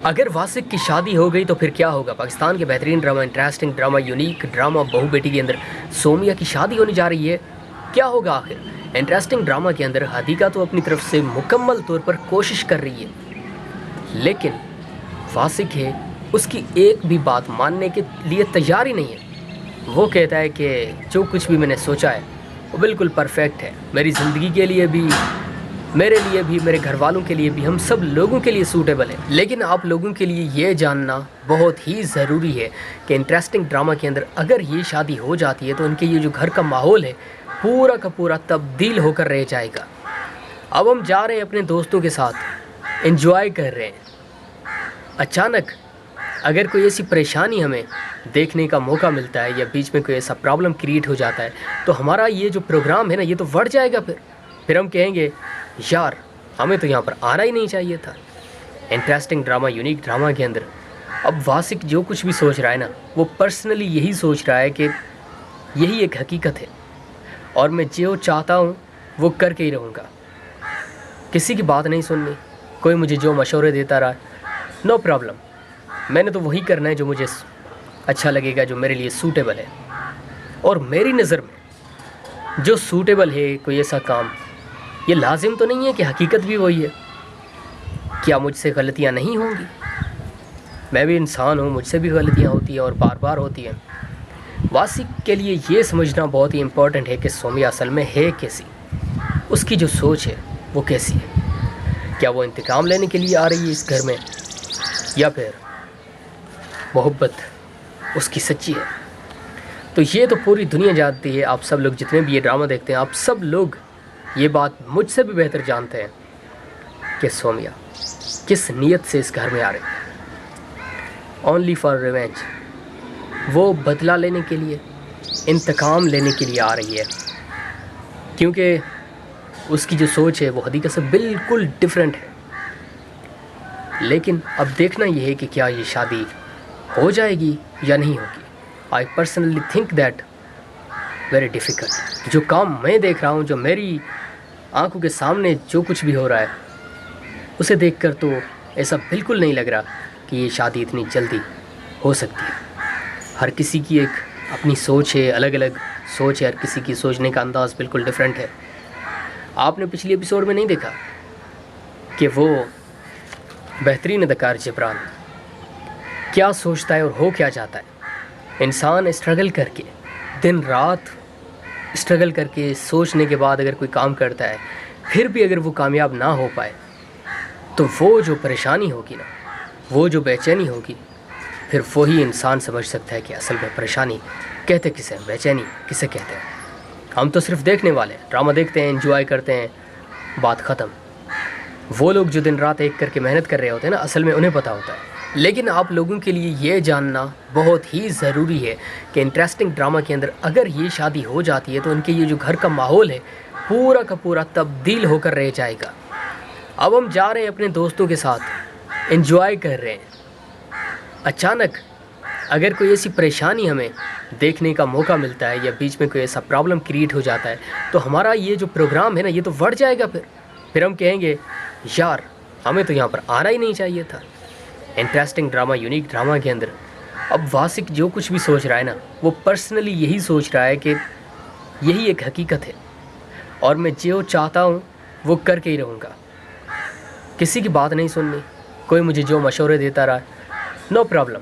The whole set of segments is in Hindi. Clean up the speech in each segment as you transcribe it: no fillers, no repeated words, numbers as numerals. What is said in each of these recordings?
अगर वासिक की शादी हो गई तो फिर क्या होगा। पाकिस्तान के बेहतरीन drama, interesting drama, unique drama बहू बेटी के अंदर सोमिया की शादी होने जा रही है। क्या होगा आखिर। इंटरेस्टिंग ड्रामा के अंदर हादिका तो अपनी तरफ से मुकम्मल तौर पर कोशिश कर रही है, लेकिन वासिक है उसकी एक भी बात मानने के लिए तैयार ही नहीं है। वो कहता है कि जो कुछ भी मैंने सोचा है वो बिल्कुल परफेक्ट है, मेरी ज़िंदगी के लिए भी, मेरे लिए भी, मेरे घर वालों के लिए भी, हम सब लोगों के लिए सूटेबल है। लेकिन आप लोगों के लिए ये जानना बहुत ही ज़रूरी है कि इंटरेस्टिंग ड्रामा के अंदर अगर ये शादी हो जाती है तो उनके ये जो घर का माहौल है पूरा का पूरा तब्दील होकर रह जाएगा। अब हम जा रहे हैं अपने दोस्तों के साथ, एंजॉय कर रहे हैं। अचानक अगर कोई ऐसी परेशानी हमें देखने का मौका मिलता है या बीच में कोई ऐसा प्रॉब्लम क्रिएट हो जाता है तो हमारा ये जो प्रोग्राम है ना ये तो बढ़ जाएगा। फिर हम कहेंगे यार हमें तो यहाँ पर आना ही नहीं चाहिए था। इंटरेस्टिंग ड्रामा, यूनिक ड्रामा के अंदर अब वासिक जो कुछ भी सोच रहा है ना वो पर्सनली यही सोच रहा है कि यही एक हकीकत है और मैं जो चाहता हूँ वो करके ही रहूँगा। किसी की बात नहीं सुननी, कोई मुझे जो मशवरे देता रहा नो प्रॉब्लम, मैंने तो वही करना है जो मुझे अच्छा लगेगा, जो मेरे लिए सूटेबल है। और मेरी नज़र में जो सूटेबल है कोई ऐसा काम, ये लाजिम तो नहीं है कि हकीकत भी वही है। क्या मुझसे गलतियाँ नहीं होंगी? मैं भी इंसान हूँ, मुझसे भी गलतियाँ होती हैं और बार बार होती हैं। वासिक के लिए ये समझना बहुत ही इम्पोर्टेंट है कि सोमिया असल में है कैसी, उसकी जो सोच है वो कैसी है। क्या वो इंतकाम लेने के लिए आ रही है इस घर में या फिर मोहब्बत उसकी सच्ची है। तो ये तो पूरी दुनिया जानती है, आप सब लोग जितने भी ये ड्रामा देखते हैं आप सब लोग ये बात मुझसे भी बेहतर जानते हैं कि सोमिया किस नीयत से इस घर में आ रही है। ओनली फॉर रिवेंज, वो बदला लेने के लिए, इंतकाम लेने के लिए आ रही है, क्योंकि उसकी जो सोच है वो हकीकत से बिल्कुल डिफरेंट है। लेकिन अब देखना ये है कि क्या ये शादी हो जाएगी या नहीं होगी। I personally think that very difficult. जो काम मैं देख रहा हूँ, जो मेरी आंखों के सामने जो कुछ भी हो रहा है उसे देखकर तो ऐसा बिल्कुल नहीं लग रहा कि ये शादी इतनी जल्दी हो सकती है। हर किसी की एक अपनी सोच है, अलग अलग सोच है, हर किसी की सोचने का अंदाज़ बिल्कुल डिफरेंट है। आपने पिछले एपिसोड में नहीं देखा कि वो बेहतरीन अदाकार जबरान क्या सोचता है और हो क्या चाहता है। इंसान स्ट्रगल करके, दिन रात स्ट्रगल करके, सोचने के बाद अगर कोई काम करता है फिर भी अगर वो कामयाब ना हो पाए तो वो जो परेशानी होगी ना, वो जो बेचैनी होगी, फिर वही इंसान समझ सकता है कि असल में परेशानी कहते किसे, बेचैनी किसे कहते हैं। हम तो सिर्फ देखने वाले, ड्रामा देखते हैं, एंजॉय करते हैं, बात ख़त्म। वो लोग जो दिन रात एक करके मेहनत कर रहे होते हैं ना, असल में उन्हें पता होता है। लेकिन आप लोगों के लिए ये जानना बहुत ही ज़रूरी है कि इंटरेस्टिंग ड्रामा के अंदर अगर ये शादी हो जाती है तो उनके ये जो घर का माहौल है पूरा का पूरा तब्दील होकर रह जाएगा। अब हम जा रहे हैं अपने दोस्तों के साथ, एंजॉय कर रहे हैं। अचानक अगर कोई ऐसी परेशानी हमें देखने का मौका मिलता है या बीच में कोई ऐसा प्रॉब्लम क्रिएट हो जाता है तो हमारा ये जो प्रोग्राम है ना ये तो बढ़ जाएगा। फिर हम कहेंगे यार हमें तो यहाँ पर आना ही नहीं चाहिए था। इंटरेस्टिंग ड्रामा, यूनिक ड्रामा के अंदर अब वासिक जो कुछ भी सोच रहा है ना वो पर्सनली यही सोच रहा है कि यही एक हकीकत है और मैं जो चाहता हूँ वो करके ही रहूँगा। किसी की बात नहीं सुननी, कोई मुझे जो मशवरे देता रहा नो प्रॉब्लम,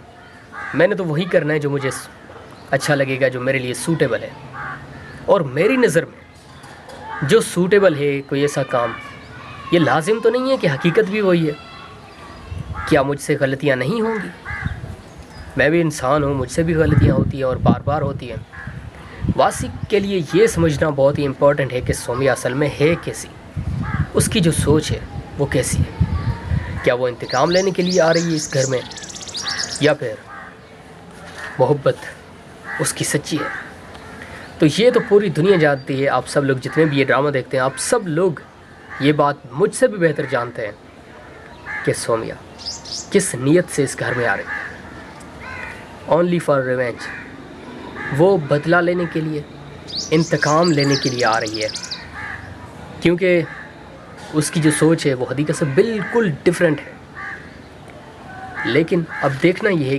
मैंने तो वही करना है जो मुझे अच्छा लगेगा, जो मेरे लिए सूटेबल है। और मेरी नज़र में जो सूटेबल है कोई ऐसा काम, ये लाजिम तो नहीं है कि हकीकत भी वही है। क्या मुझसे गलतियाँ नहीं होंगी? मैं भी इंसान हूँ, मुझसे भी गलतियाँ होती हैं और बार बार होती हैं। वासिक के लिए ये समझना बहुत ही इम्पोर्टेंट है कि सोमिया असल में है कैसी, उसकी जो सोच है वो कैसी है। क्या वो इंतकाम लेने के लिए आ रही है इस घर में या फिर मोहब्बत उसकी सच्ची है। तो ये तो पूरी दुनिया जानती है, आप सब लोग जितने भी ये ड्रामा देखते हैं आप सब लोग ये बात मुझसे भी बेहतर जानते हैं कि सोमिया किस नीयत से इस घर में आ रही है। ओनली फॉर रिवेंज, वो बदला लेने के लिए, इंतकाम लेने के लिए आ रही है, क्योंकि उसकी जो सोच है वो हकीकत से बिल्कुल डिफरेंट है। लेकिन अब देखना ये है